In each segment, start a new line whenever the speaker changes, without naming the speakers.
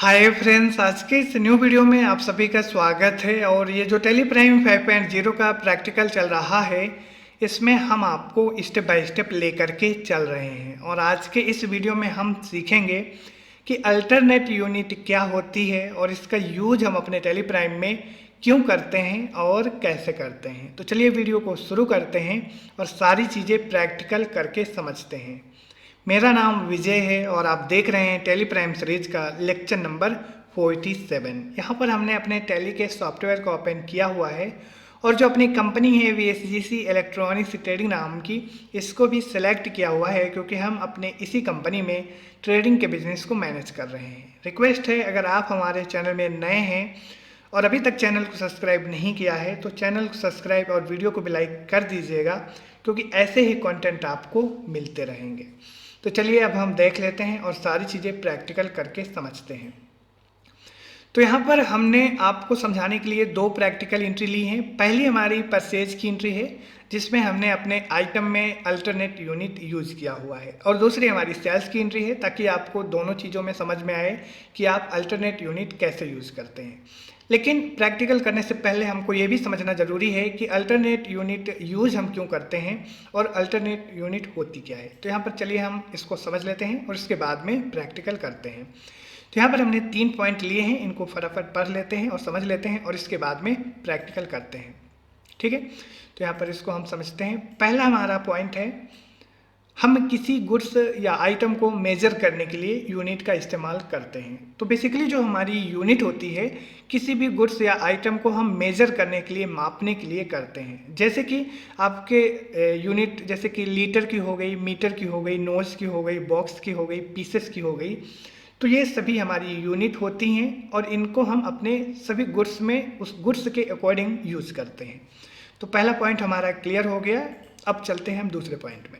Hi friends, आज के इस न्यू वीडियो में आप सभी का स्वागत है। और ये जो टेली प्राइम 5.0 का प्रैक्टिकल चल रहा है, इसमें हम आपको स्टेप बाय स्टेप लेकर के चल रहे हैं। और आज के इस वीडियो में हम सीखेंगे कि अल्टरनेट यूनिट क्या होती है और इसका यूज हम अपने टेली प्राइम में क्यों करते हैं और कैसे करते हैं। तो चलिए वीडियो को शुरू करते हैं और सारी चीज़ें प्रैक्टिकल करके समझते हैं। मेरा नाम विजय है और आप देख रहे हैं टेली प्राइम सीरीज का लेक्चर नंबर 47। यहाँ पर हमने अपने टेली के सॉफ्टवेयर को ओपन किया हुआ है और जो अपनी कंपनी है VSGC इलेक्ट्रॉनिक्स ट्रेडिंग नाम की, इसको भी सिलेक्ट किया हुआ है क्योंकि हम अपने इसी कंपनी में ट्रेडिंग के बिजनेस को मैनेज कर रहे हैं। रिक्वेस्ट है, अगर आप हमारे चैनल में नए हैं और अभी तक चैनल को सब्सक्राइब नहीं किया है तो चैनल को सब्सक्राइब और वीडियो को भी लाइक कर दीजिएगा, क्योंकि ऐसे ही कंटेंट आपको मिलते रहेंगे। तो चलिए अब हम देख लेते हैं और सारी चीज़ें प्रैक्टिकल करके समझते हैं। तो यहाँ पर हमने आपको समझाने के लिए दो प्रैक्टिकल एंट्री ली हैं। पहली हमारी परचेज की एंट्री है, जिसमें हमने अपने आइटम में अल्टरनेट यूनिट यूज़ किया हुआ है, और दूसरी हमारी सेल्स की एंट्री है, ताकि आपको दोनों चीज़ों में समझ में आए कि आप अल्टरनेट यूनिट कैसे यूज़ करते हैं। लेकिन प्रैक्टिकल करने से पहले हमको ये भी समझना ज़रूरी है कि अल्टरनेट यूनिट यूज़ हम क्यों करते हैं और अल्टरनेट यूनिट होती क्या है। तो यहाँ पर चलिए हम इसको समझ लेते हैं और इसके बाद में प्रैक्टिकल करते हैं। तो यहाँ पर हमने 3 पॉइंट लिए हैं, इनको फटाफट पढ़ लेते हैं और समझ लेते हैं और इसके बाद में प्रैक्टिकल करते हैं। ठीक है, तो यहाँ पर इसको हम समझते हैं। पहला हमारा पॉइंट है, हम किसी गुड्स या आइटम को मेजर करने के लिए यूनिट का इस्तेमाल करते हैं। तो बेसिकली जो हमारी यूनिट होती है, किसी भी गुड्स या आइटम को हम मेजर करने के लिए, मापने के लिए करते हैं। जैसे कि आपके यूनिट जैसे कि लीटर की हो गई, मीटर की हो गई, नोज की हो गई, बॉक्स की हो गई, पीसेस की हो गई, तो ये सभी हमारी यूनिट होती हैं और इनको हम अपने सभी गुड्स में उस गुड्स के अकॉर्डिंग यूज़ करते हैं। तो पहला पॉइंट हमारा क्लियर हो गया। अब चलते हैं हम दूसरे पॉइंट में।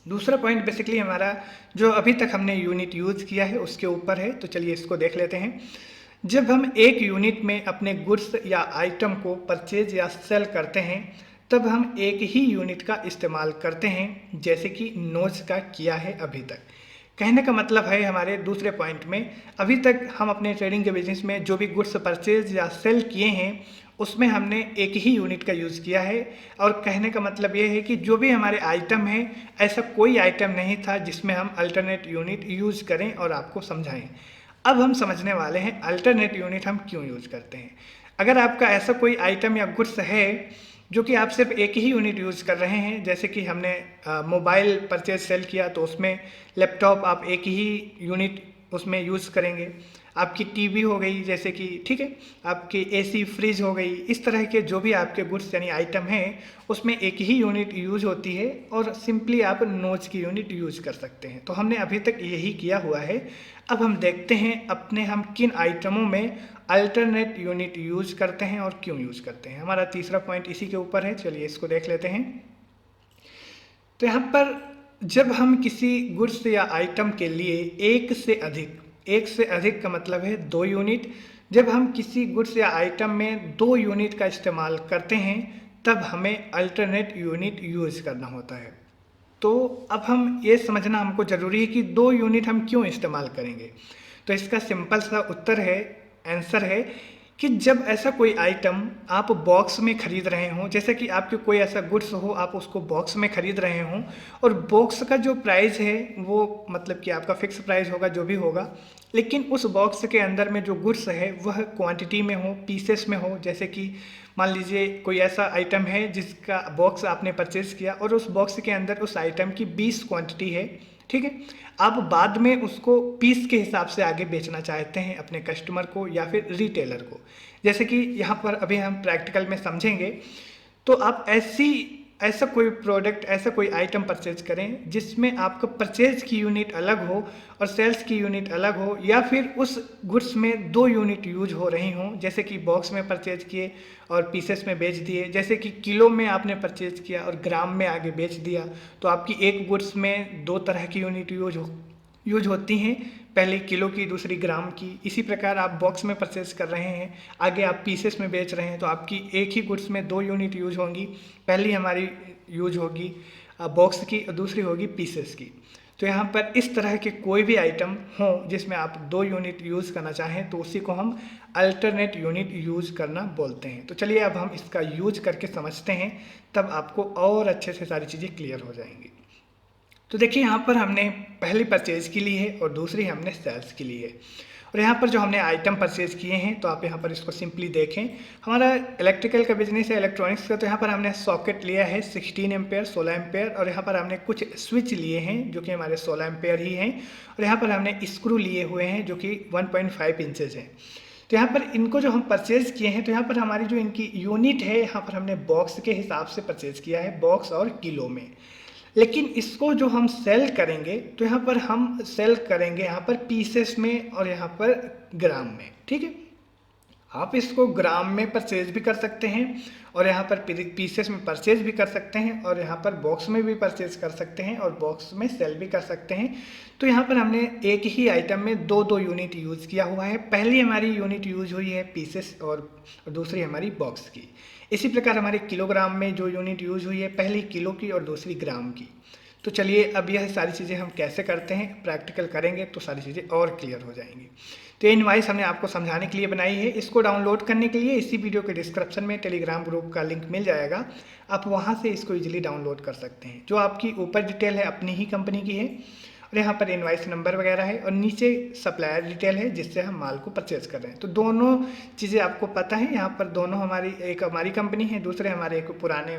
दूसरा पॉइंट बेसिकली हमारा जो अभी तक हमने यूनिट यूज़ किया है उसके ऊपर है। तो चलिए इसको देख लेते हैं। जब हम एक यूनिट में अपने गुड्स या आइटम को परचेज या सेल करते हैं, तब हम एक ही यूनिट का इस्तेमाल करते हैं, जैसे कि नोज का किया है अभी तक। कहने का मतलब है हमारे दूसरे पॉइंट में, अभी तक हम अपने ट्रेडिंग के बिजनेस में जो भी गुड्स परचेज या सेल किए हैं उसमें हमने एक ही यूनिट का यूज़ किया है। और कहने का मतलब ये है कि जो भी हमारे आइटम है, ऐसा कोई आइटम नहीं था जिसमें हम अल्टरनेट यूनिट यूज़ करें और आपको समझाएं। अब हम समझने वाले हैं अल्टरनेट यूनिट हम क्यों यूज़ करते हैं। अगर आपका ऐसा कोई आइटम या गुड्स है जो कि आप सिर्फ एक ही यूनिट यूज़ कर रहे हैं, जैसे कि हमने मोबाइल परचेज सेल किया तो उसमें लैपटॉप आप एक ही यूनिट उसमें यूज़ करेंगे। आपकी टीवी हो गई, जैसे कि ठीक है, आपकी एसी फ्रिज हो गई, इस तरह के जो भी आपके गुड्स यानी आइटम हैं उसमें एक ही यूनिट यूज होती है और सिंपली आप नोच की यूनिट यूज कर सकते हैं। तो हमने अभी तक यही किया हुआ है। अब हम देखते हैं अपने हम किन आइटमों में अल्टरनेट यूनिट यूज करते हैं और क्यों यूज करते हैं। हमारा तीसरा पॉइंट इसी के ऊपर है, चलिए इसको देख लेते हैं। तो यहाँ पर जब हम किसी गुड्स या आइटम के लिए एक से अधिक का मतलब है 2 यूनिट, जब हम किसी गुड्स या आइटम में 2 यूनिट का इस्तेमाल करते हैं, तब हमें अल्टरनेट यूनिट यूज़ करना होता है। तो अब हम ये समझना हमको ज़रूरी है कि 2 यूनिट हम क्यों इस्तेमाल करेंगे। तो इसका सिंपल सा उत्तर है, आंसर है कि जब ऐसा कोई आइटम आप बॉक्स में खरीद रहे हों, जैसे कि आपके कोई ऐसा गुड्स हो, आप उसको बॉक्स में खरीद रहे हों और बॉक्स का जो प्राइस है वो मतलब कि आपका फिक्स प्राइस होगा जो भी होगा, लेकिन उस बॉक्स के अंदर में जो गुड्स है वह क्वांटिटी में हो, पीसेस में हो। जैसे कि मान लीजिए कोई ऐसा आइटम है जिसका बॉक्स आपने परचेज़ किया और उस बॉक्स के अंदर उस आइटम की 20 क्वांटिटी है, ठीक है। आप बाद में उसको पीस के हिसाब से आगे बेचना चाहते हैं अपने कस्टमर को या फिर रिटेलर को। जैसे कि यहाँ पर अभी हम प्रैक्टिकल में समझेंगे। तो आप ऐसा कोई प्रोडक्ट, ऐसा कोई आइटम परचेज करें जिसमें आपका परचेज की यूनिट अलग हो और सेल्स की यूनिट अलग हो, या फिर उस गुड्स में 2 यूनिट यूज हो रही हों, जैसे कि बॉक्स में परचेज किए और पीसेस में बेच दिए। जैसे कि किलो में आपने परचेज किया और ग्राम में आगे बेच दिया, तो आपकी एक गुड्स में 2 तरह की यूनिट यूज होती हैं, पहले किलो की, दूसरी ग्राम की। इसी प्रकार आप बॉक्स में परचेज कर रहे हैं, आगे आप पीसेस में बेच रहे हैं, तो आपकी एक ही गुड्स में 2 यूनिट यूज होंगी। पहली हमारी यूज होगी बॉक्स की और दूसरी होगी पीसेस की। तो यहाँ पर इस तरह के कोई भी आइटम हो जिसमें आप 2 यूनिट यूज़ करना चाहें तो उसी को हम अल्टरनेट यूनिट यूज़ करना बोलते हैं। तो चलिए अब हम इसका यूज करके समझते हैं, तब आपको और अच्छे से सारी चीज़ें क्लियर हो जाएंगी। तो देखिए यहाँ पर हमने पहली परचेज की ली है और दूसरी हमने सेल्स की ली है। और यहाँ पर जो हमने आइटम परचेज किए हैं तो आप यहाँ पर इसको सिंपली देखें। हमारा इलेक्ट्रिकल का बिजनेस है, इलेक्ट्रॉनिक्स का, तो यहाँ पर हमने सॉकेट लिया है 16 एम्पेयर 16 एम्पेयर, और यहाँ पर हमने कुछ स्विच लिए हैं जो कि हमारे 16 एम्पेयर ही हैं, और यहाँ पर हमने स्क्रू लिए हुए हैं जो कि 1.5 इंचेस हैं। तो यहाँ पर इनको जो हम परचेज़ किए हैं तो यहाँ पर हमारी जो इनकी यूनिट है यहाँ पर हमने बॉक्स के हिसाब से परचेज़ किया है, बॉक्स और किलो में। लेकिन इसको जो हम सेल करेंगे तो यहाँ पर हम सेल करेंगे यहाँ पर पीसेस में और यहाँ पर ग्राम में, ठीक है। आप इसको ग्राम में परचेज भी कर सकते हैं और यहाँ पर पीसेस में परचेज भी कर सकते हैं, और यहाँ पर बॉक्स में भी परचेज कर सकते हैं और बॉक्स में सेल भी कर सकते हैं। तो यहाँ पर हमने एक ही आइटम में दो यूनिट यूज़ किया हुआ है। पहली हमारी यूनिट यूज हुई है पीसेस और दूसरी हमारी बॉक्स की। इसी प्रकार हमारे किलोग्राम में जो यूनिट यूज हुई है, पहली किलो की और दूसरी ग्राम की। तो चलिए अब यह सारी चीज़ें हम कैसे करते हैं, प्रैक्टिकल करेंगे तो सारी चीज़ें और क्लियर हो जाएंगी। तो ये इनवाइस हमने आपको समझाने के लिए बनाई है। इसको डाउनलोड करने के लिए इसी वीडियो के डिस्क्रिप्शन में टेलीग्राम ग्रुप का लिंक मिल जाएगा, आप वहाँ से इसको इजीली डाउनलोड कर सकते हैं। जो आपकी ऊपर डिटेल है अपनी ही कंपनी की है, और यहाँ पर इनवाइस नंबर वगैरह है, और नीचे सप्लायर डिटेल है जिससे हम माल को परचेज कर रहे हैं। तो दोनों चीज़ें आपको पता है, यहाँ पर दोनों हमारी, एक हमारी कंपनी है, दूसरे हमारे एक पुराने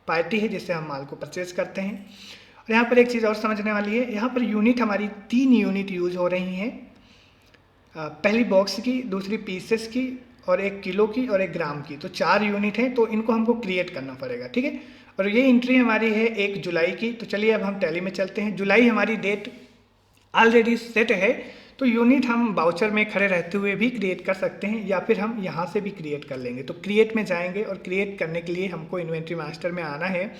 पार्टी है जिससे हम माल को परचेज करते हैं। और यहाँ पर एक चीज़ और समझने वाली है, यहाँ पर यूनिट हमारी 3 यूनिट यूज हो रही हैं, पहली बॉक्स की, दूसरी पीसेस की, और 1 किलो की और 1 ग्राम की। तो 4 यूनिट हैं, तो इनको हमको क्रिएट करना पड़ेगा, ठीक है। और ये एंट्री हमारी है 1 जुलाई की। तो चलिए अब हम टैली में चलते हैं। जुलाई हमारी डेट ऑलरेडी सेट है, तो यूनिट हम बाउचर में खड़े रहते हुए भी क्रिएट कर सकते हैं, या फिर हम यहाँ से भी क्रिएट कर लेंगे। तो क्रिएट में जाएंगे और क्रिएट करने के लिए हमको इन्वेंट्री मास्टर में आना है,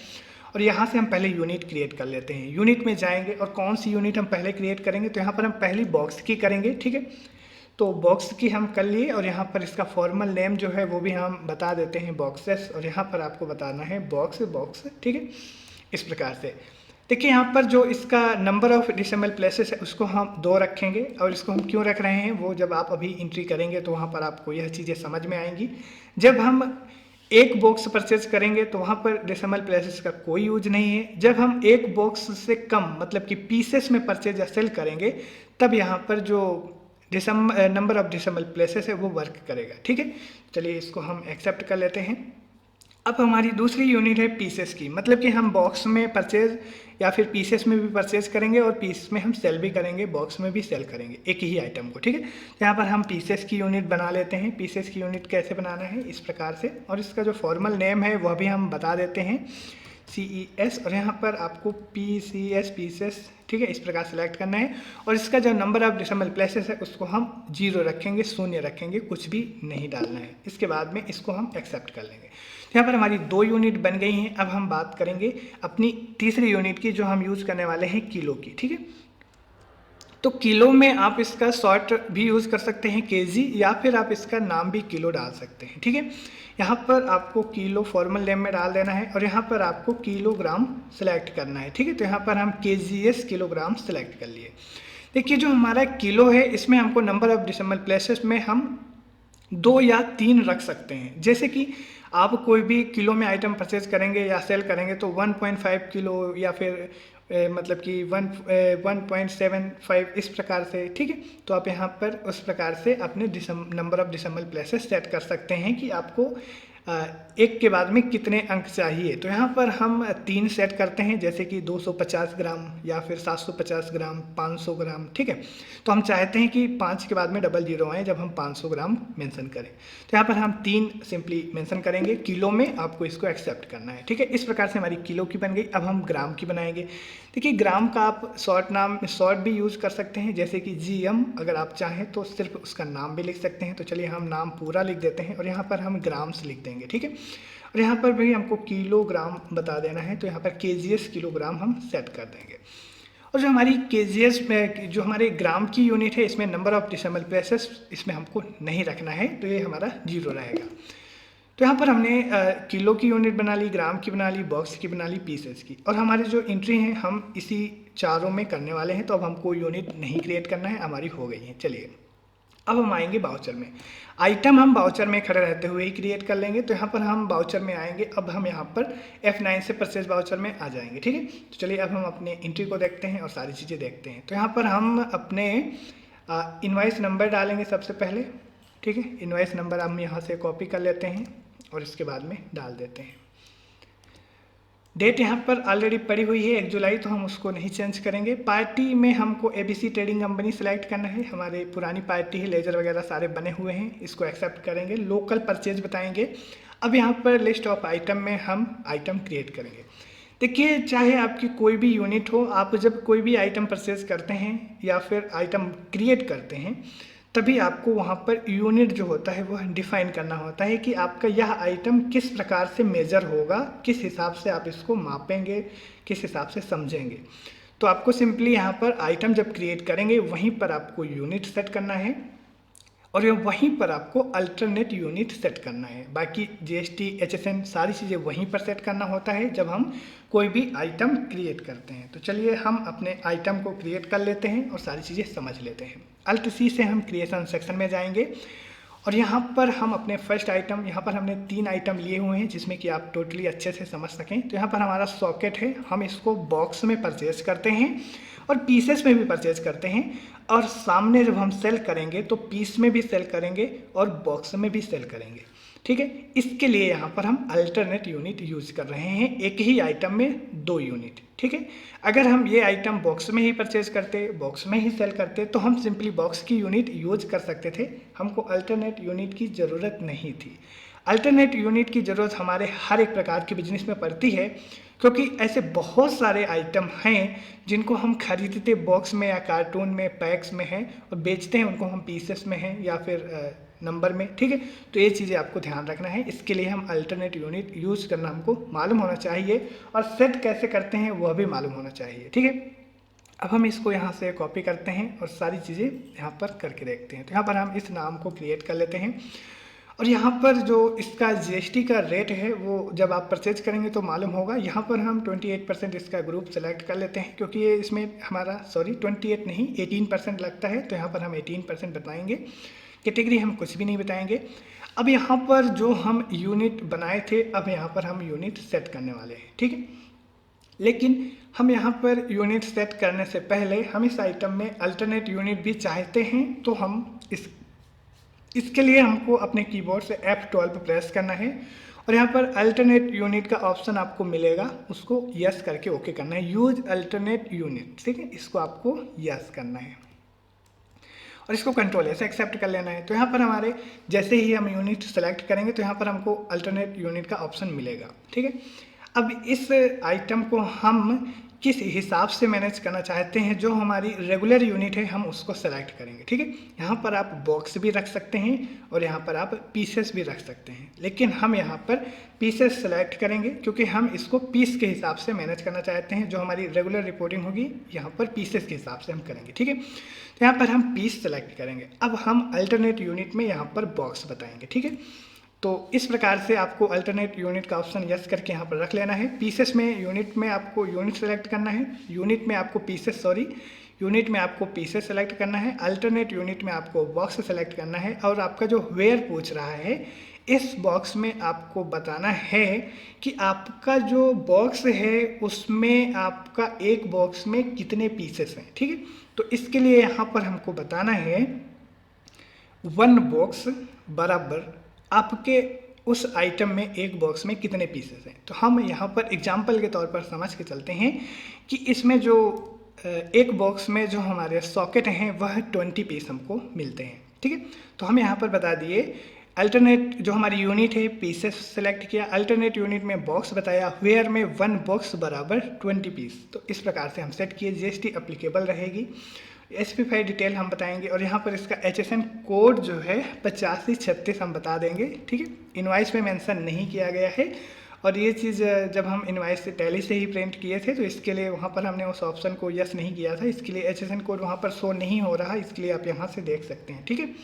और यहाँ से हम पहले यूनिट क्रिएट कर लेते हैं। यूनिट में जाएंगे और कौन सी यूनिट हम पहले क्रिएट करेंगे, तो यहाँ पर हम पहली बॉक्स की करेंगे, ठीक है। तो बॉक्स की हम कर लिए, और यहाँ पर इसका फॉर्मल नेम जो है वो भी हम बता देते हैं, बॉक्सेस, और यहाँ पर आपको बताना है बॉक्स, ठीक है। इस प्रकार से देखिए, यहाँ पर जो इसका नंबर ऑफ डेसिमल प्लेसेस है उसको हम 2 रखेंगे, और इसको हम क्यों रख रहे हैं वो जब आप अभी एंट्री करेंगे तो वहाँ पर आपको यह चीज़ें समझ में आएंगी। जब हम एक बॉक्स परचेज करेंगे तो वहाँ पर डेसिमल प्लेसेस का कोई यूज नहीं है। जब हम एक बॉक्स से कम मतलब कि पीसेस में परचेज या सेल करेंगे, तब यहाँ पर जो नंबर ऑफ डेसिमल प्लेसेस है वो वर्क करेगा, ठीक है। चलिए इसको हम एक्सेप्ट कर लेते हैं। अब हमारी दूसरी यूनिट है पीसेस की, मतलब कि हम बॉक्स में परचेज या फिर पीसेस में भी परचेज करेंगे, और पीस में हम सेल भी करेंगे, बॉक्स में भी सेल करेंगे एक ही आइटम को, ठीक है। तो यहाँ पर हम पीसेस की यूनिट बना लेते हैं। पीसेस की यूनिट कैसे बनाना है, इस प्रकार से, और इसका जो फॉर्मल नेम है वह भी हम बता देते हैं, CES, और यहाँ पर आपको PCS पीसेस, ठीक है, इस प्रकार सेलेक्ट करना है। और इसका जो नंबर ऑफ डेसिमल प्लेसेस है उसको हम 0 रखेंगे, 0 रखेंगे, कुछ भी नहीं डालना है। इसके बाद में इसको हम एक्सेप्ट कर लेंगे। यहाँ पर हमारी 2 यूनिट बन गई हैं। अब हम बात करेंगे अपनी तीसरी यूनिट की, जो हम यूज़ करने वाले हैं किलो की, ठीक है। तो किलो में आप इसका शॉर्ट भी यूज़ कर सकते हैं KG, या फिर आप इसका नाम भी किलो डाल सकते हैं, ठीक है। यहाँ पर आपको किलो फॉर्मल नेम में डाल देना है, और यहाँ पर आपको किलोग्राम सेलेक्ट करना है, ठीक है। तो यहाँ पर हम KGS किलोग्राम सेलेक्ट कर लिए। देखिए जो हमारा किलो है इसमें हमको नंबर ऑफ डेसिमल प्लेसेस में हम 2 या 3 रख सकते हैं। जैसे कि आप कोई भी किलो में आइटम परचेज करेंगे या सेल करेंगे तो 1.5 किलो या फिर मतलब कि 1.75 इस प्रकार से, ठीक है। तो आप यहाँ पर उस प्रकार से अपने number of decimal places set कर सकते हैं कि आपको एक के बाद में कितने अंक चाहिए। तो यहाँ पर हम 3 सेट करते हैं, जैसे कि 250 ग्राम या फिर 750 ग्राम, 500 ग्राम, ठीक है। तो हम चाहते हैं कि 5 के बाद में डबल 0 आए जब हम 500 ग्राम मेंशन करें। तो यहाँ पर हम 3 सिंपली मेंशन करेंगे, किलो में आपको इसको एक्सेप्ट करना है, ठीक है। इस प्रकार से हमारी किलो की बन गई। अब हम ग्राम की बनाएंगे। देखिए ग्राम का आप शॉर्ट भी यूज़ कर सकते हैं, जैसे कि GM, अगर आप चाहें तो सिर्फ उसका नाम भी लिख सकते हैं। तो चलिए हम नाम पूरा लिख देते हैं, और यहाँ पर हम ग्राम्स लिख देंगे, ठीक है। और यहाँ पर भी हमको किलोग्राम बता देना है, तो यहाँ पर KGS किलोग्राम हम सेट कर देंगे। और जो हमारी KGS में जो हमारे ग्राम की यूनिट है, इसमें नंबर ऑफ डेसिमल प्लेसेस इसमें हमको नहीं रखना है, तो ये हमारा 0 रहेगा। तो यहाँ पर हमने किलो की यूनिट बना ली, ग्राम की बना ली, बॉक्स की बना ली, पीसेस की, और हमारी जो एंट्री है हम इसी चारों में करने वाले हैं, तो अब हमको यूनिट नहीं क्रिएट करना है, हमारी हो गई है। चलिए अब हम आएंगे बाउचर में। आइटम हम बाउचर में खड़े रहते हुए ही क्रिएट कर लेंगे, तो यहाँ पर हम बाउचर में आएंगे। अब हम यहाँ पर F9 से परचेज बाउचर में आ जाएंगे, ठीक है। तो चलिए अब हम अपने एंट्री को देखते हैं और सारी चीज़ें देखते हैं। तो यहाँ पर हम अपने इनवॉइस नंबर डालेंगे सबसे पहले, ठीक है। इनवॉइस नंबर हम यहाँ से कॉपी कर लेते हैं और इसके बाद में डाल देते हैं। डेट यहाँ पर ऑलरेडी पड़ी हुई है 1 जुलाई, तो हम उसको नहीं चेंज करेंगे। पार्टी में हमको ABC ट्रेडिंग कंपनी सेलेक्ट करना है, हमारे पुरानी पार्टी है, लेजर वगैरह सारे बने हुए हैं, इसको एक्सेप्ट करेंगे। लोकल परचेज बताएंगे। अब यहाँ पर लिस्ट ऑफ आइटम में हम आइटम क्रिएट करेंगे। देखिए, चाहे आपकी कोई भी यूनिट हो, आप जब कोई भी आइटम परचेज करते हैं या फिर आइटम क्रिएट करते हैं, तभी आपको वहाँ पर यूनिट जो होता है वह डिफाइन करना होता है कि आपका यह आइटम किस प्रकार से मेजर होगा, किस हिसाब से आप इसको मापेंगे, किस हिसाब से समझेंगे। तो आपको सिंपली यहाँ पर आइटम जब क्रिएट करेंगे वहीं पर आपको यूनिट सेट करना है और वहीं पर आपको अल्टरनेट यूनिट सेट करना है। बाकी GST HSN सारी चीज़ें वहीं पर सेट करना होता है जब हम कोई भी आइटम क्रिएट करते हैं। तो चलिए हम अपने आइटम को क्रिएट कर लेते हैं और सारी चीज़ें समझ लेते हैं। Alt+C से हम क्रिएशन सेक्शन में जाएंगे और यहाँ पर हम अपने फर्स्ट आइटम, यहाँ पर हमने 3 आइटम लिए हुए हैं जिसमें कि आप टोटली अच्छे से समझ सकें। तो यहाँ पर हमारा सॉकेट है, हम इसको बॉक्स में परचेज करते हैं और पीसेस में भी परचेज करते हैं, और सामने जब हम सेल करेंगे तो पीस में भी सेल करेंगे और बॉक्स में भी सेल करेंगे, ठीक है। इसके लिए यहाँ पर हम अल्टरनेट यूनिट यूज कर रहे हैं, एक ही आइटम में 2 यूनिट, ठीक है। अगर हम ये आइटम बॉक्स में ही परचेज करते, बॉक्स में ही सेल करते, तो हम सिंपली बॉक्स की यूनिट यूज कर सकते थे, हमको अल्टरनेट यूनिट की ज़रूरत नहीं थी। अल्टरनेट यूनिट की ज़रूरत हमारे हर एक प्रकार के बिजनेस में पड़ती है, क्योंकि ऐसे बहुत सारे आइटम हैं जिनको हम खरीदते बॉक्स में या कार्टून में, पैक्स में हैं, और बेचते हैं उनको हम पीसेस में हैं या फिर नंबर में, ठीक है। तो ये चीज़ें आपको ध्यान रखना है। इसके लिए हम अल्टरनेट यूनिट यूज़ करना हमको मालूम होना चाहिए और सेट कैसे करते हैं वह भी मालूम होना चाहिए, ठीक है। अब हम इसको यहाँ से कॉपी करते हैं और सारी चीज़ें यहाँ पर करके देखते हैं। तो यहाँ पर हम इस नाम को क्रिएट कर लेते हैं और यहाँ पर जो इसका GST का रेट है वो जब आप परचेज करेंगे तो मालूम होगा। यहाँ पर हम 28% इसका ग्रुप सेलेक्ट कर लेते हैं, क्योंकि ये इसमें हमारा 28 नहीं 18% लगता है, तो यहाँ पर हम 18% बताएंगे। कैटेगरी हम कुछ भी नहीं बताएंगे। अब यहाँ पर जो हम यूनिट बनाए थे, अब यहाँ पर हम यूनिट सेट करने वाले हैं, ठीक है। लेकिन हम यहाँ पर यूनिट सेट करने से पहले हम इस आइटम में अल्टरनेट यूनिट भी चाहते हैं, तो हम इसके लिए हमको अपने कीबोर्ड से F12 प्रेस करना है और यहाँ पर अल्टरनेट यूनिट का ऑप्शन आपको मिलेगा, उसको यस करके ओके करना है। यूज अल्टरनेट यूनिट, ठीक है, इसको आपको यस करना है और इसको कंट्रोल ऐसे एक्सेप्ट कर लेना है। तो यहाँ पर हमारे जैसे ही हम यूनिट सेलेक्ट करेंगे तो यहाँ पर हमको अल्टरनेट यूनिट का ऑप्शन मिलेगा, ठीक है। अब इस आइटम को हम किस हिसाब से मैनेज करना चाहते हैं, जो हमारी रेगुलर यूनिट है हम उसको सेलेक्ट करेंगे, ठीक है। यहाँ पर आप बॉक्स भी रख सकते हैं और यहाँ पर आप पीसेस भी रख सकते हैं, लेकिन हम यहाँ पर पीसेस सेलेक्ट करेंगे क्योंकि हम इसको पीस के हिसाब से मैनेज करना चाहते हैं। जो हमारी रेगुलर रिपोर्टिंग होगी यहाँ पर पीसेस के हिसाब से हम करेंगे, ठीक है। तो यहाँ पर हम पीस सेलेक्ट करेंगे। अब हम अल्टरनेट यूनिट में यहाँ पर बॉक्स बताएंगे, ठीक है। तो इस प्रकार से आपको अल्टरनेट यूनिट का ऑप्शन यस करके यहाँ पर रख लेना है। पीसेस में यूनिट में आपको यूनिट सेलेक्ट करना है, यूनिट में आपको पीसेस सेलेक्ट करना है, अल्टरनेट यूनिट में आपको बॉक्स सेलेक्ट करना है। और आपका जो वेयर पूछ रहा है, इस बॉक्स में आपको बताना है कि आपका जो बॉक्स है उसमें आपका एक बॉक्स में कितने पीसेस हैं, ठीक है। तो इसके लिए यहाँ पर हमको बताना है 1 बॉक्स बराबर आपके उस आइटम में एक बॉक्स में कितने पीसेस हैं। तो हम यहाँ पर एग्जाम्पल के तौर पर समझ के चलते हैं कि इसमें जो एक बॉक्स में जो हमारे सॉकेट हैं वह 20 पीस हमको मिलते हैं, ठीक है। तो हम यहाँ पर बता दिए अल्टरनेट जो हमारी यूनिट है पीसेस सेलेक्ट किया, अल्टरनेट यूनिट में बॉक्स बताया, वेयर में 1 बॉक्स बराबर 20 पीस। तो इस प्रकार से हम सेट किए, GST अप्लीकेबल रहेगी। स्पेसिफाई डिटेल हम बताएंगे और यहाँ पर इसका HSN कोड जो है 8536 हम बता देंगे, ठीक है। इनवाइस में मेंशन नहीं किया गया है और ये चीज़ जब हम इनवाइस से टैली से ही प्रिंट किए थे तो इसके लिए वहाँ पर हमने उस ऑप्शन को यस नहीं किया था, इसके लिए HSN कोड वहाँ पर शो नहीं हो रहा, इसके लिए आप यहाँ से देख सकते हैं, ठीक है।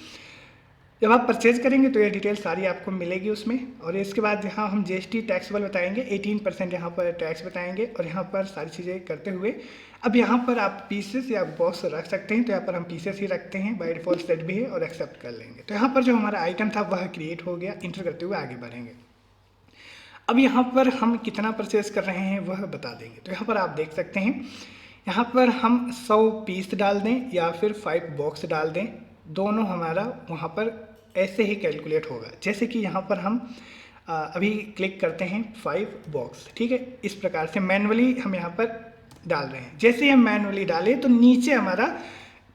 जब आप परचेज करेंगे तो ये डिटेल सारी आपको मिलेगी उसमें। और इसके बाद यहाँ हम जीएसटी टैक्सेबल बताएंगे, 18% यहाँ पर टैक्स बताएंगे और यहाँ पर सारी चीज़ें करते हुए अब यहाँ पर आप पीसेस या बॉक्स रख सकते हैं। तो यहाँ पर हम पीसेस ही रखते हैं, बाय डिफॉल्ट सेट भी है और एक्सेप्ट कर लेंगे। तो यहाँ पर जो हमारा आइटम था वह क्रिएट हो गया। इंटर करते हुए आगे बढ़ेंगे। अब यहाँ पर हम कितना परचेज कर रहे हैं वह बता देंगे। तो यहाँ पर आप देख सकते हैं, यहाँ पर हम 100 पीस डाल दें या फिर 5 बॉक्स डाल दें, दोनों हमारा वहाँ पर ऐसे ही कैलकुलेट होगा। जैसे कि यहाँ पर हम अभी क्लिक करते हैं 5 बॉक्स, ठीक है। इस प्रकार से मैनुअली हम यहाँ पर डाल रहे हैं। जैसे हम मैनुअली डाले तो नीचे हमारा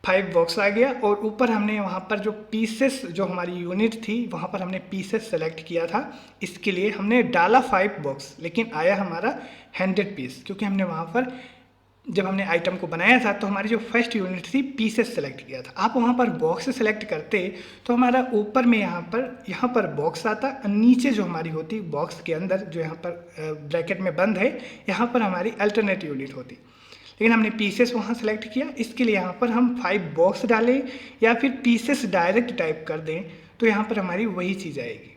5 बॉक्स आ गया और ऊपर हमने वहाँ पर जो पीसेस, जो हमारी यूनिट थी वहाँ पर हमने पीसेस सेलेक्ट किया था। इसके लिए हमने डाला 5 बॉक्स, लेकिन आया हमारा 100 पीस, क्योंकि हमने वहाँ पर जब हमने आइटम को बनाया था तो हमारी जो फर्स्ट यूनिट थी पीसेस सेलेक्ट किया था। आप वहाँ पर बॉक्स सेलेक्ट करते तो हमारा ऊपर में यहाँ पर बॉक्स आता और नीचे जो हमारी होती बॉक्स के अंदर जो यहाँ पर ब्रैकेट में बंद है, यहाँ पर हमारी अल्टरनेट यूनिट होती। लेकिन हमने पीसेस वहाँ सेलेक्ट किया, इसके लिए यहाँ पर हम 5 बॉक्स डालें या फिर पीसेस डायरेक्ट टाइप कर दें तो यहाँ पर हमारी वही चीज़ आएगी।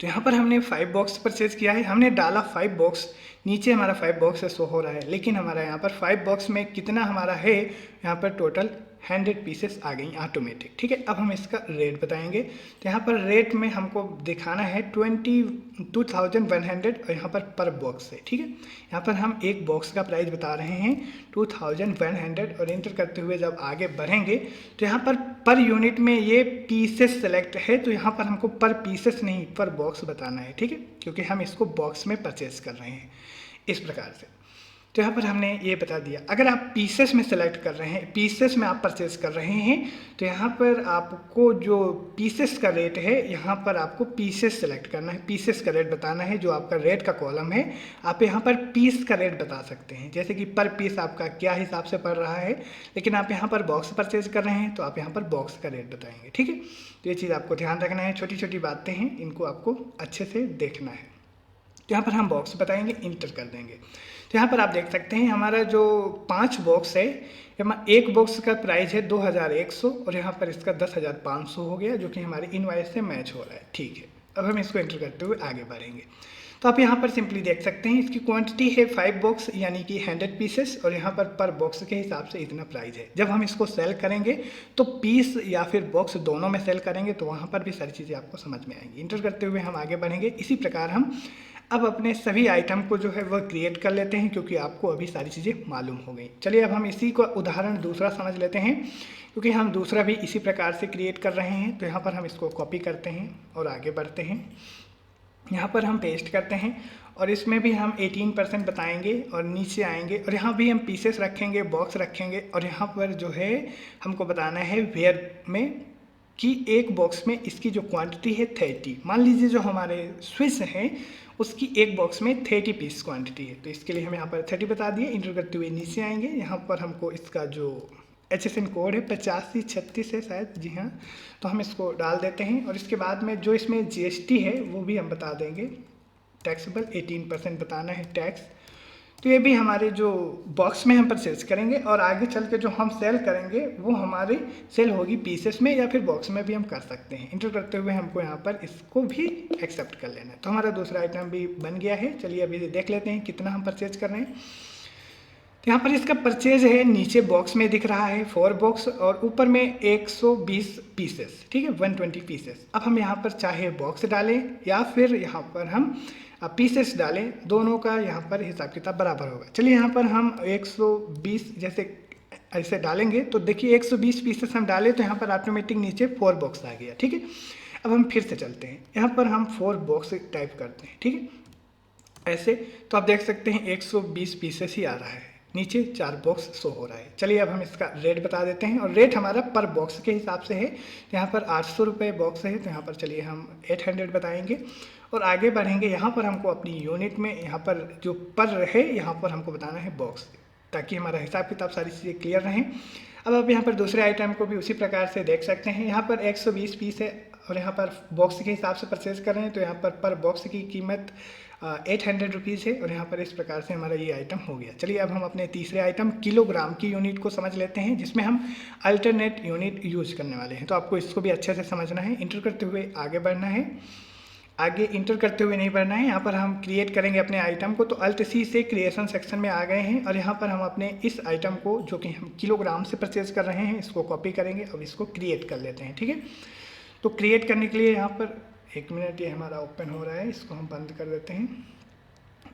तो यहाँ पर हमने 5 बॉक्स परचेज किया है, हमने डाला 5 बॉक्स, नीचे हमारा 5 बॉक्स से शो हो रहा है, लेकिन हमारा यहाँ पर 5 बॉक्स में कितना हमारा है, यहाँ पर टोटल 100 पीसेस आ गई ऑटोमेटिक, ठीक है। अब हम इसका रेट बताएंगे। तो यहाँ पर रेट में हमको दिखाना है 22,100 और यहाँ पर बॉक्स है, ठीक है। यहाँ पर हम एक बॉक्स का प्राइस बता रहे हैं 2,100 और इंटर करते हुए जब आगे बढ़ेंगे तो यहाँ पर यूनिट में ये पीसेस सेलेक्ट है, तो यहाँ पर हमको पर पीसेस नहीं पर बॉक्स बताना है, ठीक है, क्योंकि हम इसको बॉक्स में परचेज कर रहे हैं इस प्रकार से। तो यहाँ पर हमने ये बता दिया। अगर आप पीसेस में सेलेक्ट कर रहे हैं, पीसेस में आप परचेज कर रहे हैं, तो यहाँ पर आपको जो पीसेस का रेट है, यहाँ पर आपको पीसेस सेलेक्ट करना है, पीसेस का रेट बताना है। जो आपका रेट का कॉलम है, आप यहाँ पर पीस का रेट बता सकते हैं, जैसे कि पर पीस आपका क्या हिसाब से पड़ रहा है। लेकिन आप यहाँ पर बॉक्स परचेज कर रहे हैं तो आप यहाँ पर बॉक्स का रेट बताएंगे, ठीक है। तो ये चीज़ आपको ध्यान रखना है, छोटी छोटी बातें हैं, इनको आपको अच्छे से देखना है। तो यहाँ पर हम बॉक्स बताएंगे, इंटर कर देंगे। तो यहाँ पर आप देख सकते हैं हमारा जो 5 बॉक्स है, एक बॉक्स का प्राइस है 2,100 और यहाँ पर इसका 10,500 हो गया, जो कि हमारे इनवॉइस से मैच हो रहा है, ठीक है। अब हम इसको एंटर करते हुए आगे बढ़ेंगे। तो आप यहाँ पर सिंपली देख सकते हैं इसकी क्वांटिटी है 5 बॉक्स यानी कि 100 पीसेस और यहाँ पर बॉक्स के हिसाब से इतना प्राइस है। जब हम इसको सेल करेंगे तो पीस या फिर बॉक्स दोनों में सेल करेंगे तो वहाँ पर भी सारी चीज़ें आपको समझ में आएंगी। इंटर करते हुए हम आगे बढ़ेंगे। इसी प्रकार हम अब अपने सभी आइटम को जो है वह क्रिएट कर लेते हैं, क्योंकि आपको अभी सारी चीज़ें मालूम हो गई। चलिए अब हम इसी को उदाहरण दूसरा समझ लेते हैं, क्योंकि हम दूसरा भी इसी प्रकार से क्रिएट कर रहे हैं। तो यहाँ पर हम इसको कॉपी करते हैं और आगे बढ़ते हैं। यहाँ पर हम पेस्ट करते हैं और इसमें भी हम 18% बताएंगे और नीचे आएंगे और यहाँ भी हम पीसेस रखेंगे, बॉक्स रखेंगे और यहाँ पर जो है हमको बताना है वेयर में कि एक बॉक्स में इसकी जो क्वांटिटी है 30। मान लीजिए जो हमारे स्विच हैं उसकी एक बॉक्स में 30 पीस क्वांटिटी है, तो इसके लिए हम यहाँ पर 30 बता दिए। इंटर करते हुए नीचे आएंगे, यहाँ पर हमको इसका जो HSN कोड है 8536 है शायद, जी हाँ, तो हम इसको डाल देते हैं और इसके बाद में जो इसमें GST है वो भी हम बता देंगे, टैक्सेबल 18% बताना है टैक्स। तो ये भी हमारे जो बॉक्स में हम परचेज करेंगे और आगे चल के जो हम सेल करेंगे वो हमारी सेल होगी पीसेस में या फिर बॉक्स में भी हम कर सकते हैं। इंटर करते हुए हमको यहाँ पर इसको भी एक्सेप्ट कर लेना है। तो हमारा दूसरा आइटम भी बन गया है। चलिए अभी देख लेते हैं कितना हम परचेज कर रहे हैं। तो यहाँ पर इसका परचेज है, नीचे बॉक्स में दिख रहा है 4 बॉक्स और ऊपर में 120 पीसेस, ठीक है, 120 पीसेस। अब हम यहाँ पर चाहे बॉक्स डालें या फिर यहाँ पर हम पीसेस डालें, दोनों का यहाँ पर हिसाब किताब बराबर होगा। चलिए यहाँ पर हम 120 जैसे ऐसे डालेंगे तो देखिए 120 पीसेस हम डालें तो यहाँ पर ऑटोमेटिक नीचे 4 बॉक्स आ गया, ठीक है। अब हम फिर से चलते हैं, यहाँ पर हम 4 बॉक्स टाइप करते हैं, ठीक है, ऐसे। तो आप देख सकते हैं 120 पीसेस ही आ रहा है, नीचे 4 बॉक्स शो हो रहा है। चलिए अब हम इसका रेट बता देते हैं और रेट हमारा पर बॉक्स के हिसाब से है। यहाँ पर 800 रुपये बॉक्स है, तो यहाँ पर चलिए हम 800 बताएंगे और आगे बढ़ेंगे। यहाँ पर हमको अपनी यूनिट में यहाँ पर जो पर है यहाँ पर हमको बताना है बॉक्स, ताकि हमारा हिसाब किताब सारी चीज़ें क्लियर रहें। अब आप यहाँ पर दूसरे आइटम को भी उसी प्रकार से देख सकते हैं। यहाँ पर 120 पीस है और यहाँ पर बॉक्स के हिसाब से परचेज कर रहे हैं, तो यहाँ पर बॉक्स की कीमत 800 रुपीज़ है और यहाँ पर इस प्रकार से हमारा ये आइटम हो गया। चलिए अब हम अपने तीसरे आइटम किलोग्राम की यूनिट को समझ लेते हैं, जिसमें हम अल्टरनेट यूनिट यूज करने वाले हैं। तो आपको इसको भी अच्छे से समझना है, इंटर करते हुए आगे बढ़ना है। आगे इंटर करते हुए नहीं बढ़ना है, यहाँ पर हम क्रिएट करेंगे अपने आइटम को। तो अल्ट सी से क्रिएशन सेक्शन में आ गए हैं और यहाँ पर हम अपने इस आइटम को, जो कि हम किलोग्राम से परचेज कर रहे हैं, इसको कॉपी करेंगे। अब इसको क्रिएट कर लेते हैं, ठीक है। तो क्रिएट करने के लिए यहाँ पर 1 मिनट, ये हमारा ओपन हो रहा है, इसको हम बंद कर देते हैं।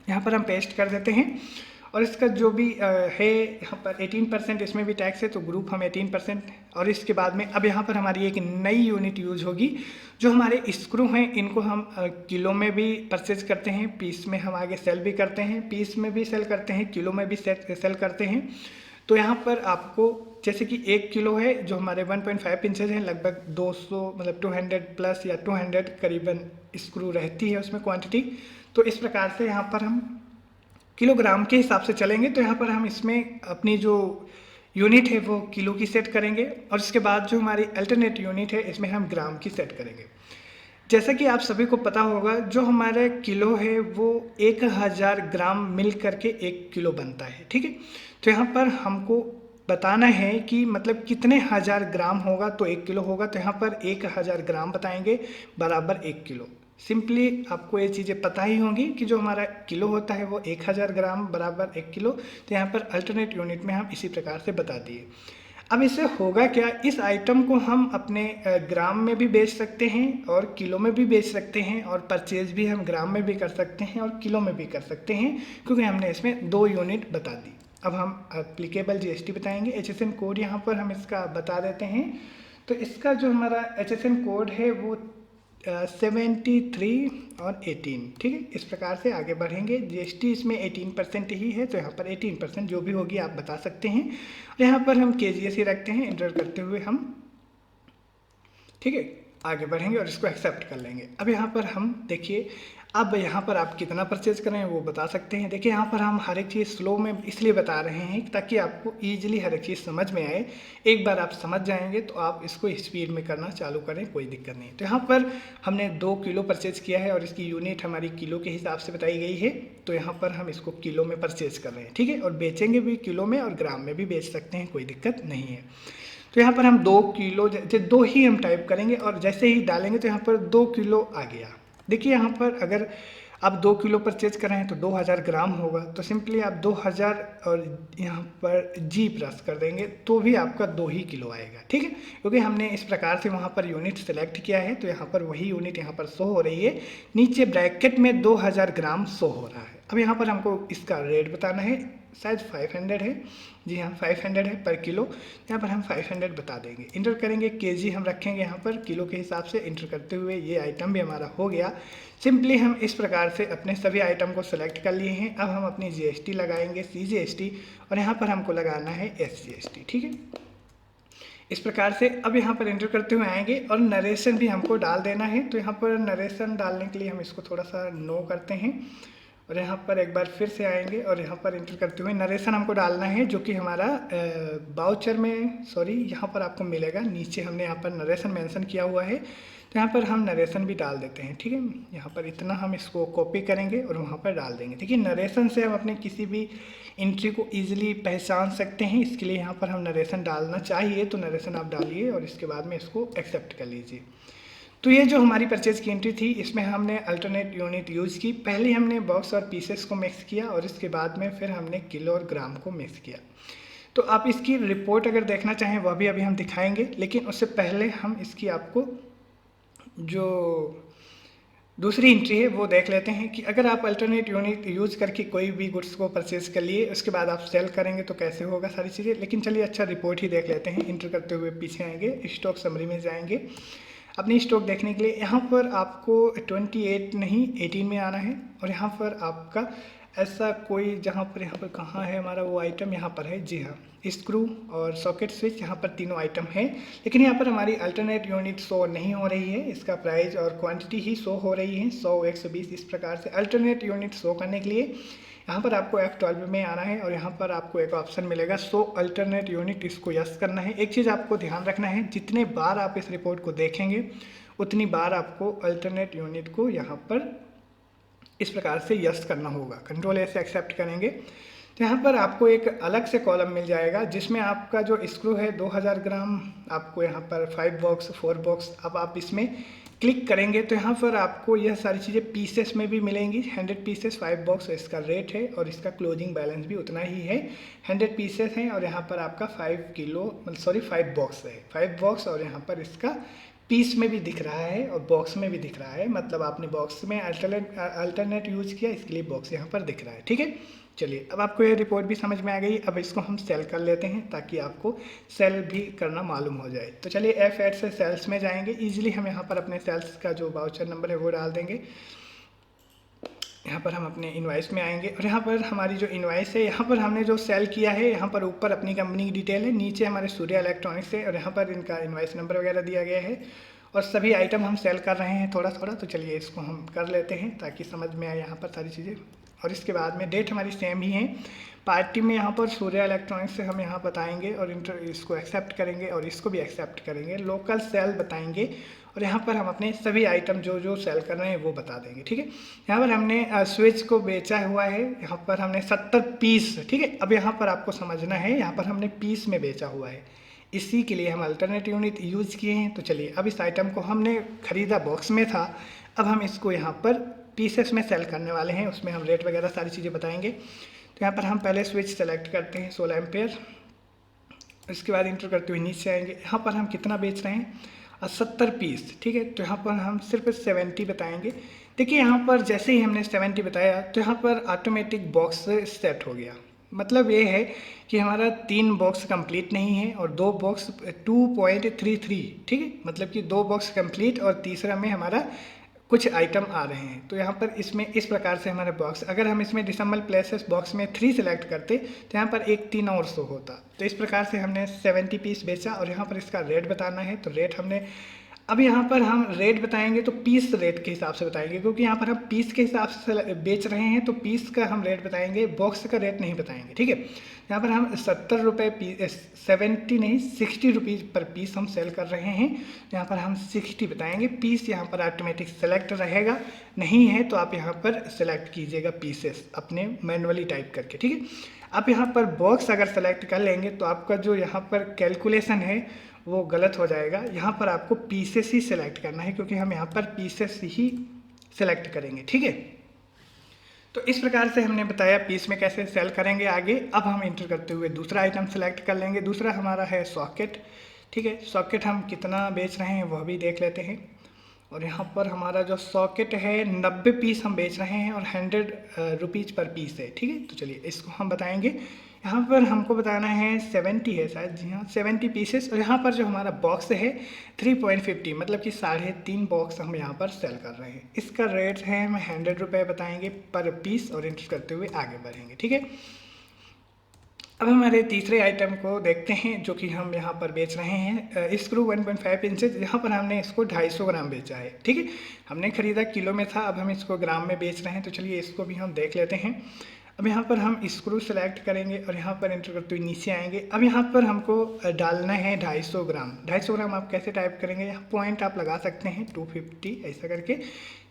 यहाँ पर हम पेस्ट कर देते हैं और इसका जो भी है यहाँ पर 18% इसमें भी टैक्स है, तो ग्रुप हम 18%। और इसके बाद में अब यहाँ पर हमारी एक नई यूनिट यूज होगी। जो हमारे स्क्रू हैं इनको हम किलो में भी परचेज करते हैं, पीस में हम आगे सेल भी करते हैं, पीस में भी सेल करते हैं, किलो में भी सेल करते हैं। तो यहाँ पर आपको जैसे कि 1 किलो है, जो हमारे 1.5 इंचेज हैं, लगभग 200 मतलब 200 प्लस या 200 करीबन स्क्रू रहती है उसमें क्वांटिटी। तो इस प्रकार से यहाँ पर हम किलोग्राम के हिसाब से चलेंगे। तो यहाँ पर हम इसमें अपनी जो यूनिट है वो किलो की सेट करेंगे और इसके बाद जो हमारी अल्टरनेट यूनिट है इसमें हम ग्राम की सेट करेंगे। जैसा कि आप सभी को पता होगा, जो हमारा किलो है वो 1000 ग्राम मिल करके 1 किलो बनता है, ठीक है। तो यहाँ पर हमको बताना है कि मतलब कितने हज़ार ग्राम होगा तो 1 किलो होगा। तो यहाँ पर 1000 ग्राम बताएंगे बराबर 1 किलो। सिंपली आपको ये चीज़ें पता ही होंगी कि जो हमारा किलो होता है वो 1000 ग्राम बराबर 1 किलो। तो यहाँ पर अल्टरनेट यूनिट में हम इसी प्रकार से बता दिए। अब इससे होगा क्या, इस आइटम को हम अपने ग्राम में भी बेच सकते हैं और किलो में भी बेच सकते हैं और परचेज भी हम ग्राम में भी कर सकते हैं और किलो में भी कर सकते हैं, क्योंकि हमने इसमें 2 यूनिट बता दी। अब हम एप्लीकेबल जीएसटी बताएंगे। HSN कोड यहाँ पर हम इसका बता देते हैं। तो इसका जो हमारा HSN कोड है वो 73 और 18, ठीक है। इस प्रकार से आगे बढ़ेंगे। जीएसटी इसमें 18% ही है, तो यहाँ पर 18% जो भी होगी आप बता सकते हैं। और यहाँ पर हम KGS ही रखते हैं, एंटर करते हुए हम, ठीक है, आगे बढ़ेंगे और इसको एक्सेप्ट कर लेंगे। अब यहाँ पर हम देखिए, अब यहाँ पर आप कितना परचेज करें वो बता सकते हैं। देखिए यहाँ पर हम हर एक चीज़ स्लो में इसलिए बता रहे हैं ताकि आपको ईजिली हर एक चीज़ समझ में आए। एक बार आप समझ जाएंगे तो आप इसको स्पीड में करना चालू करें, कोई दिक्कत नहीं। तो यहाँ पर हमने 2 किलो परचेज किया है और इसकी यूनिट हमारी किलो के हिसाब से बताई गई है। तो यहाँ पर हम इसको किलो में परचेज कर रहे हैं, ठीक है। और बेचेंगे भी किलो में और ग्राम में भी बेच सकते हैं, कोई दिक्कत नहीं है। तो यहाँ पर हम 2 किलो, 2 ही हम टाइप करेंगे और जैसे ही डालेंगे तो यहाँ पर 2 किलो आ गया। देखिए यहाँ पर अगर आप 2 किलो परचेज कर रहे हैं तो 2000 ग्राम होगा। तो सिंपली आप 2000 और यहाँ पर जी प्लस कर देंगे तो भी आपका 2 ही किलो आएगा, ठीक है। क्योंकि हमने इस प्रकार से वहाँ पर यूनिट सेलेक्ट किया है, तो यहाँ पर वही यूनिट यहाँ पर शो हो रही है। नीचे ब्रैकेट में 2000 ग्राम शो हो रहा है। अब यहाँ पर हमको इसका रेट बताना है, शायद 500 है, जी हाँ 500 है पर किलो। यहाँ पर हम 500 बता देंगे, इंटर करेंगे। केजी हम रखेंगे यहाँ पर किलो के हिसाब से। इंटर करते हुए ये आइटम भी हमारा हो गया। सिंपली हम इस प्रकार से अपने सभी आइटम को सेलेक्ट कर लिए हैं। अब हम अपनी जीएसटी लगाएंगे, CGST, और यहाँ पर हमको लगाना है SGST, ठीक है। इस प्रकार से अब यहाँ पर एंटर करते हुए आएंगे और नरेशन भी हमको डाल देना है। तो यहाँ पर नरेशन डालने के लिए हम इसको थोड़ा सा नो करते हैं और यहाँ पर एक बार फिर से आएंगे और यहाँ पर एंटर करते हुए नरेशन हमको डालना है, जो कि हमारा बाउचर में, सॉरी, यहाँ पर आपको मिलेगा। नीचे हमने यहाँ पर नरेशन मेंशन किया हुआ है, तो यहाँ पर हम नरेशन भी डाल देते हैं, ठीक है। यहाँ पर इतना हम इसको कॉपी करेंगे और वहाँ पर डाल देंगे। देखिए नरेशन से हम अपने किसी भी एंट्री को ईजिली पहचान सकते हैं, इसके लिए यहाँ पर हम नरेशन डालना चाहिए। तो नरेशन आप डालिए और इसके बाद में इसको एक्सेप्ट कर लीजिए। तो ये जो हमारी परचेज की एंट्री थी, इसमें हमने अल्टरनेट यूनिट यूज़ की। पहले हमने बॉक्स और पीसेस को मिक्स किया और इसके बाद में फिर हमने किलो और ग्राम को मिक्स किया। तो आप इसकी रिपोर्ट अगर देखना चाहें वह भी अभी हम दिखाएंगे, लेकिन उससे पहले हम इसकी आपको जो दूसरी एंट्री है वो देख लेते हैं कि अगर आप अल्टरनेट यूनिट यूज़ करके कोई भी गुड्स को परचेज कर लिए, उसके बाद आप सेल करेंगे तो कैसे होगा सारी चीज़ें। लेकिन चलिए अच्छा रिपोर्ट ही देख लेते हैं। इंटर करते हुए पीछे आएंगे, स्टॉक समरी में जाएंगे। अपनी स्टॉक देखने के लिए यहाँ पर आपको 28 नहीं 18 में आना है और यहाँ पर आपका ऐसा कोई, जहाँ पर कहाँ है हमारा वो आइटम, यहाँ पर है, जी हाँ, स्क्रू और सॉकेट स्विच, यहाँ पर तीनों आइटम है। लेकिन यहाँ पर हमारी अल्टरनेट यूनिट शो नहीं हो रही है, इसका प्राइस और क्वांटिटी ही शो हो रही है 100, 120। इस प्रकार से अल्टरनेट यूनिट शो करने के लिए यहाँ पर आपको F12 में आना है और यहाँ पर आपको एक ऑप्शन मिलेगा शो अल्टरनेट यूनिट, इसको यस करना है। एक चीज़ आपको ध्यान रखना है, जितने बार आप इस रिपोर्ट को देखेंगे उतनी बार आपको अल्टरनेट यूनिट को यहाँ पर इस प्रकार से यस करना होगा, कंट्रोल ए से एक्सेप्ट करेंगे। तो यहाँ पर आपको एक अलग से कॉलम मिल जाएगा जिसमें आपका जो स्क्रू है 2000 ग्राम, आपको यहाँ पर 5 बॉक्स 4 बॉक्स, अब आप इसमें क्लिक करेंगे तो यहाँ पर आपको यह सारी चीज़ें पीसेस में भी मिलेंगी। 100 पीसेस 5 बॉक्स इसका रेट है और इसका क्लोजिंग बैलेंस भी उतना ही है। 100 पीसेस हैं और यहाँ पर आपका 5 बॉक्स है, 5 बॉक्स, और यहाँ पर इसका पीस में भी दिख रहा है और बॉक्स में भी दिख रहा है, मतलब आपने बॉक्स में अल्टरनेट यूज किया, इसके लिए बॉक्स यहाँ पर दिख रहा है। ठीक है, चलिए अब आपको यह रिपोर्ट भी समझ में आ गई। अब इसको हम सेल कर लेते हैं ताकि आपको सेल भी करना मालूम हो जाए। तो चलिए F8 से सेल्स में जाएंगे। इजीली हम यहाँ पर अपने सेल्स का जो वाउचर नंबर है वो डाल देंगे। यहाँ पर हम अपने इनवाइस में आएंगे और यहाँ पर हमारी जो इनवाइस है, यहाँ पर हमने जो सेल किया है, यहाँ पर ऊपर अपनी कंपनी की डिटेल है, नीचे हमारे सूर्या इलेक्ट्रॉनिक्स है और यहाँ पर इनका इनवाइस नंबर वगैरह दिया गया है और सभी आइटम हम सेल कर रहे हैं थोड़ा थोड़ा। तो चलिए इसको हम कर लेते हैं ताकि समझ में आए यहाँ पर सारी चीज़ें। और इसके बाद में डेट हमारी सेम ही है। पार्टी में यहाँ पर सूर्या इलेक्ट्रॉनिक्स से हम यहाँ बताएंगे और इसको एक्सेप्ट करेंगे और इसको भी एक्सेप्ट करेंगे। लोकल सेल बताएंगे और यहाँ पर हम अपने सभी आइटम जो जो सेल कर रहे हैं वो बता देंगे। ठीक है, यहाँ पर हमने स्विच को बेचा हुआ है, यहाँ पर हमने 70 पीस। ठीक है, अब यहाँ पर आपको समझना है, यहाँ पर हमने पीस में बेचा हुआ है, इसी के लिए हम अल्टरनेट यूनिट यूज किए हैं। तो चलिए अब इस आइटम को हमने खरीदा बॉक्स में था, अब हम इसको यहाँ पर पीसेस में सेल करने वाले हैं, उसमें हम रेट वगैरह सारी चीज़ें बताएंगे। तो यहाँ पर हम पहले स्विच सेलेक्ट करते हैं 16 एम्पेयर, इसके बाद इंटर करते हुए नीचे आएंगे। यहाँ पर हम कितना बेच रहे हैं, 70 पीस। ठीक है, तो यहाँ पर हम सिर्फ 70 बताएंगे। देखिए यहाँ पर जैसे ही हमने 70 बताया तो यहाँ पर ऑटोमेटिक बॉक्स सेट हो गया। मतलब ये है कि हमारा 3 बॉक्स कंप्लीट नहीं है और 2 बॉक्स 2.33। ठीक है, मतलब कि 2 बॉक्स कंप्लीट और तीसरा में हमारा कुछ आइटम आ रहे हैं। तो यहाँ पर इसमें इस प्रकार से हमारे बॉक्स, अगर हम इसमें डिसम्बल प्लेसेस बॉक्स में 3 सेलेक्ट करते तो यहाँ पर एक 3 और शो होता। तो इस प्रकार से हमने 70 पीस बेचा और यहाँ पर इसका रेट बताना है। तो रेट हमने, अब यहाँ पर हम रेट बताएंगे तो पीस रेट के हिसाब से बताएंगे, क्योंकि यहाँ पर हम पीस के हिसाब से बेच रहे हैं तो पीस का हम रेट बताएंगे, बॉक्स का रेट नहीं बताएंगे। ठीक है, यहाँ पर हम 70 रुपये पीस, 70 नहीं 60 रुपीज़ पर पीस हम सेल कर रहे हैं। यहाँ पर हम 60 बताएंगे। पीस यहाँ पर ऑटोमेटिक सेलेक्ट रहेगा, नहीं है तो आप यहाँ पर सेलेक्ट कीजिएगा पीसेस अपने मैनुअली टाइप करके। ठीक है, आप यहाँ पर बॉक्स अगर सेलेक्ट कर लेंगे तो आपका जो यहाँ पर कैलकुलेशन है वो गलत हो जाएगा। यहाँ पर आपको पीसेस ही सेलेक्ट करना है, क्योंकि हम यहाँ पर पीसेस ही सेलेक्ट करेंगे। ठीक है, तो इस प्रकार से हमने बताया पीस में कैसे सेल करेंगे आगे। अब हम इंटर करते हुए दूसरा आइटम सेलेक्ट कर लेंगे। दूसरा हमारा है सॉकेट। ठीक है, सॉकेट हम कितना बेच रहे हैं वह भी देख लेते हैं। और यहाँ पर हमारा जो सॉकेट है 90 पीस हम बेच रहे हैं और 100 रुपीज़ पर पीस है। ठीक है, तो चलिए इसको हम बताएंगे। यहाँ पर हमको बताना है 70 है शायद, जी हाँ 70 पीसेस। और यहाँ पर जो हमारा बॉक्स है 3.50, मतलब कि 3.5 बॉक्स हम यहाँ पर सेल कर रहे हैं। इसका रेट है हम 100 रुपये बताएंगे पर पीस और इंटर करते हुए आगे बढ़ेंगे। ठीक है, अब हमारे तीसरे आइटम को देखते हैं जो कि हम यहाँ पर बेच रहे हैं। स्क्रू 1.5 इंचेस, यहाँ पर हमने इसको 250 ग्राम बेचा है। ठीक है, हमने खरीदा किलो में था, अब हम इसको ग्राम में बेच रहे हैं। तो चलिए इसको भी हम देख लेते हैं। अब यहाँ पर हम स्क्रू सेलेक्ट करेंगे और यहाँ पर एंटर करते हुए नीचे आएंगे। अब यहाँ पर हमको डालना है 250 ग्राम। 250 ग्राम आप कैसे टाइप करेंगे, यहाँ पॉइंट आप लगा सकते हैं 250 ऐसा करके।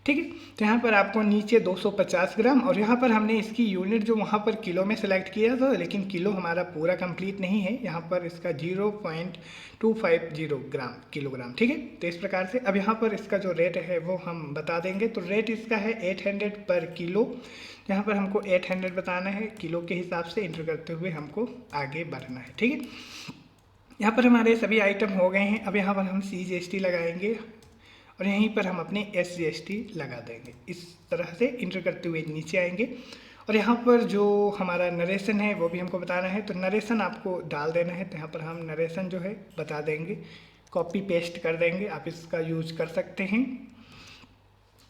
ठीक है, तो यहाँ पर आपको नीचे 250 ग्राम और यहाँ पर हमने इसकी यूनिट जो वहाँ पर किलो में सेलेक्ट किया था, लेकिन किलो हमारा पूरा कंप्लीट नहीं है, यहाँ पर इसका 0.250 ग्राम किलोग्राम। ठीक है, तो इस प्रकार से अब यहाँ पर इसका जो रेट है वो हम बता देंगे। तो रेट इसका है 800 पर किलो। यहाँ पर हमको 800 बताना है किलो के हिसाब से, इंटर करते हुए हमको आगे बढ़ना है। ठीक है, यहाँ पर हमारे सभी आइटम हो गए हैं। अब यहाँ पर हम CGST लगाएंगे और यहीं पर हम अपने SGST लगा देंगे। इस तरह से इंटर करते हुए नीचे आएंगे और यहाँ पर जो हमारा नरेशन है वो भी हमको बताना है। तो नरेशन आपको डाल देना है, तो यहाँ पर हम नरेशन जो है बता देंगे, कॉपी पेस्ट कर देंगे, आप इसका यूज कर सकते हैं।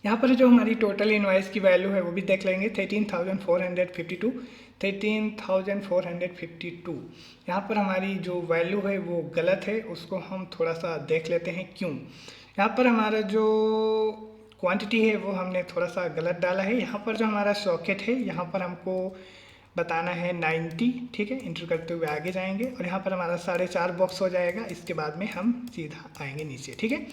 यहाँ पर जो हमारी टोटल इनवॉइस की वैल्यू है वो भी देख लेंगे, 13,452। 13,452 यहाँ पर हमारी जो वैल्यू है वो गलत है, उसको हम थोड़ा सा देख लेते हैं क्यों। यहाँ पर हमारा जो क्वांटिटी है वो हमने थोड़ा सा गलत डाला है। यहाँ पर जो हमारा सॉकेट है यहाँ पर हमको बताना है 90, ठीक है। इंटर करते हुए आगे जाएंगे और यहाँ पर हमारा 4.5 बॉक्स हो जाएगा। इसके बाद में हम सीधा आएंगे नीचे, ठीक है।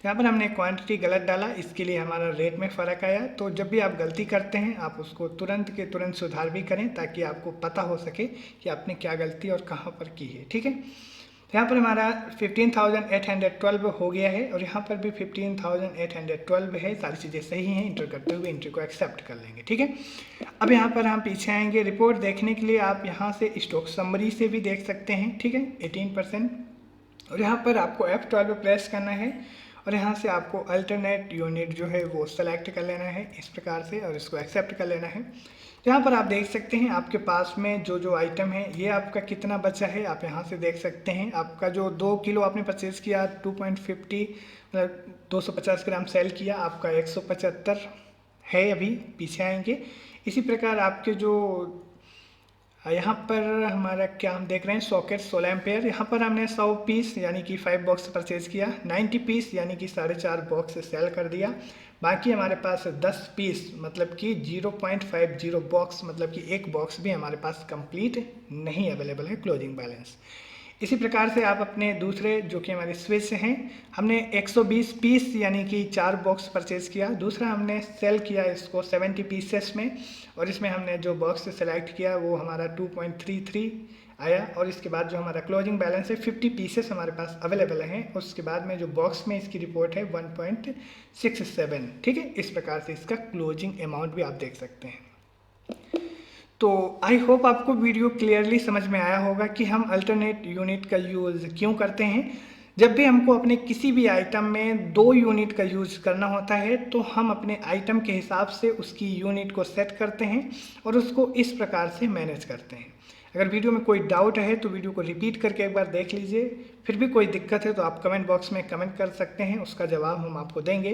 यहाँ पर हमने क्वांटिटी गलत डाला, इसके लिए हमारा रेट में फ़र्क आया। तो जब भी आप गलती करते हैं आप उसको तुरंत के तुरंत सुधार भी करें, ताकि आपको पता हो सके कि आपने क्या गलती और कहाँ पर की है, ठीक है। यहाँ पर हमारा 15,812 हो गया है और यहाँ पर भी 15,812 है। सारी चीज़ें सही हैं। इंटर करते हुए एंट्री को एक्सेप्ट कर लेंगे, ठीक है। अब यहाँ पर हम पीछे आएंगे। रिपोर्ट देखने के लिए आप यहाँ से स्टॉक समरी से भी देख सकते हैं, ठीक है, 18%। और यहाँ पर आपको F12 प्रेस करना है और यहाँ से आपको अल्टरनेट यूनिट जो है वो सेलेक्ट कर लेना है इस प्रकार से और इसको एक्सेप्ट कर लेना है। यहाँ पर आप देख सकते हैं आपके पास में जो जो आइटम है ये आपका कितना बचा है, आप यहाँ से देख सकते हैं। आपका जो 2 किलो आपने परचेज किया 2.50 मतलब 250 ग्राम सेल किया, आपका 175 है। अभी पीछे आएंगे। इसी प्रकार आपके जो यहाँ पर हमारा क्या हम देख रहे हैं सॉकेट 16 एम्पेयर, यहाँ पर हमने 100 पीस यानी कि 5 बॉक्स परचेज किया, 90 पीस यानी कि 4.5 बॉक्स सेल कर दिया। बाकी हमारे पास 10 पीस मतलब कि 0.50 बॉक्स मतलब कि एक बॉक्स भी हमारे पास कंप्लीट नहीं अवेलेबल है क्लोजिंग बैलेंस। इसी प्रकार से आप अपने दूसरे जो कि हमारे स्विच हैं, हमने 120 पीस यानी कि 4 बॉक्स परचेज किया। दूसरा हमने सेल किया इसको 70 पीसेस में और इसमें हमने जो बॉक्स सेलेक्ट किया वो हमारा 2.33 आया। और इसके बाद जो हमारा क्लोजिंग बैलेंस है 50 पीसेस हमारे पास अवेलेबल हैं। उसके बाद में जो बॉक्स में इसकी रिपोर्ट है 1.67, ठीक है। इस प्रकार से इसका क्लोजिंग अमाउंट भी आप देख सकते हैं। तो आई होप आपको वीडियो क्लियरली समझ में आया होगा कि हम अल्टरनेट यूनिट का यूज़ क्यों करते हैं। जब भी हमको अपने किसी भी आइटम में 2 यूनिट का यूज़ करना होता है तो हम अपने आइटम के हिसाब से उसकी यूनिट को सेट करते हैं और उसको इस प्रकार से मैनेज करते हैं। अगर वीडियो में कोई डाउट है तो वीडियो को रिपीट करके एक बार देख लीजिए। फिर भी कोई दिक्कत है तो आप कमेंट बॉक्स में कमेंट कर सकते हैं, उसका जवाब हम आपको देंगे।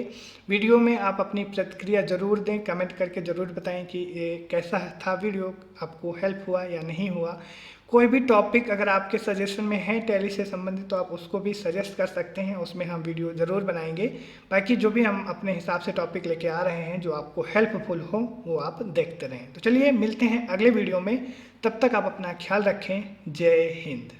वीडियो में आप अपनी प्रतिक्रिया ज़रूर दें, कमेंट करके ज़रूर बताएं कि ये कैसा था वीडियो, आपको हेल्प हुआ या नहीं हुआ। कोई भी टॉपिक अगर आपके सजेशन में है टैली से संबंधित तो आप उसको भी सजेस्ट कर सकते हैं, उसमें हम वीडियो ज़रूर बनाएंगे। बाकी जो भी हम अपने हिसाब से टॉपिक लेके आ रहे हैं जो आपको हेल्पफुल हो वो आप देखते रहें। तो चलिए मिलते हैं अगले वीडियो में, तब तक आप अपना ख्याल रखें। जय हिंद।